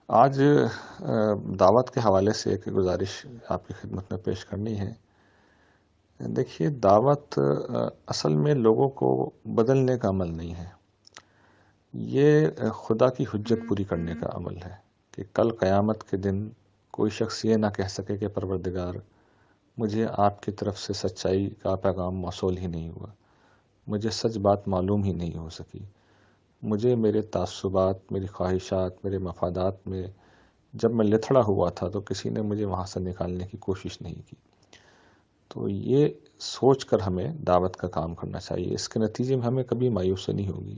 آج دعوت کے حوالے سے ایک گزارش آپ کی خدمت میں پیش کرنی ہے۔ دیکھیے، دعوت اصل میں لوگوں کو بدلنے کا عمل نہیں ہے، یہ خدا کی حجت پوری کرنے کا عمل ہے کہ کل قیامت کے دن کوئی شخص یہ نہ کہہ سکے کہ پروردگار، مجھے آپ کی طرف سے سچائی کا پیغام موصول ہی نہیں ہوا، مجھے سچ بات معلوم ہی نہیں ہو سکی، مجھے میرے تعصبات، میری خواہشات، میرے مفادات میں جب میں لتھڑا ہوا تھا تو کسی نے مجھے وہاں سے نکالنے کی کوشش نہیں کی۔ تو یہ سوچ کر ہمیں دعوت کا کام کرنا چاہیے، اس کے نتیجے میں ہمیں کبھی مایوسی نہیں ہوگی۔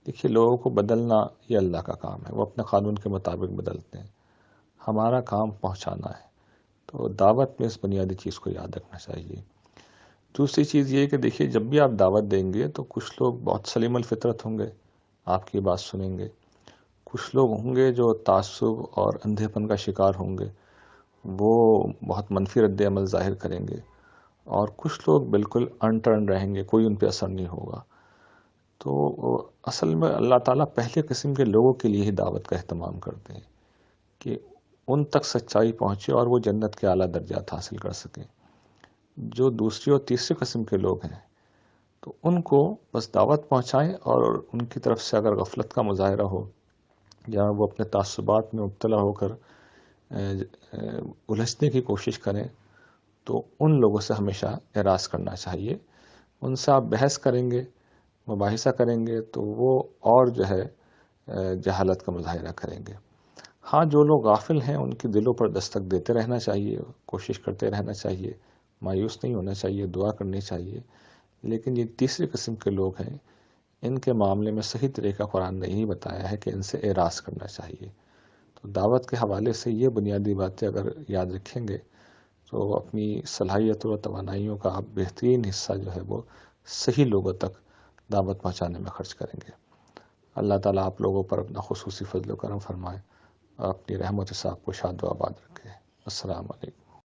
دیکھیے، لوگوں کو بدلنا یہ اللہ کا کام ہے، وہ اپنے قانون کے مطابق بدلتے ہیں، ہمارا کام پہنچانا ہے۔ تو دعوت میں اس بنیادی چیز کو یاد رکھنا چاہیے۔ دوسری چیز یہ کہ دیکھیے، جب بھی آپ دعوت دیں گے تو کچھ لوگ بہت سلیم الفطرت ہوں گے، آپ کی بات سنیں گے، کچھ لوگ ہوں گے جو تعصب اور اندھے پن کا شکار ہوں گے، وہ بہت منفی رد عمل ظاہر کریں گے، اور کچھ لوگ بالکل انٹرن رہیں گے، کوئی ان پہ اثر نہیں ہوگا۔ تو اصل میں اللہ تعالیٰ پہلے قسم کے لوگوں کے لیے ہی دعوت کا اہتمام کرتے ہیں کہ ان تک سچائی پہنچے اور وہ جنت کے اعلیٰ درجات حاصل کر سکیں۔ جو دوسری اور تیسری قسم کے لوگ ہیں تو ان کو بس دعوت پہنچائیں، اور ان کی طرف سے اگر غفلت کا مظاہرہ ہو یا وہ اپنے تعصبات میں مبتلا ہو کر الجھنے کی کوشش کریں، تو ان لوگوں سے ہمیشہ اعراض کرنا چاہیے۔ ان سے آپ بحث کریں گے، مباحثہ کریں گے تو وہ اور جو ہے جہالت کا مظاہرہ کریں گے۔ ہاں، جو لوگ غافل ہیں ان کے دلوں پر دستک دیتے رہنا چاہیے، کوشش کرتے رہنا چاہیے، مایوس نہیں ہونا چاہیے، دعا کرنی چاہیے۔ لیکن یہ تیسری قسم کے لوگ ہیں، ان کے معاملے میں صحیح طریقہ قرآن نے یہی بتایا ہے کہ ان سے اعراض کرنا چاہیے۔ تو دعوت کے حوالے سے یہ بنیادی باتیں اگر یاد رکھیں گے تو اپنی صلاحیتوں اور توانائیوں کا آپ بہترین حصہ جو ہے وہ صحیح لوگوں تک دعوت پہنچانے میں خرچ کریں گے۔ اللہ تعالیٰ آپ لوگوں پر اپنا خصوصی فضل و کرم فرمائے اور اپنی رحمت سے آپ کو شاد و آباد رکھے۔ السلام علیکم۔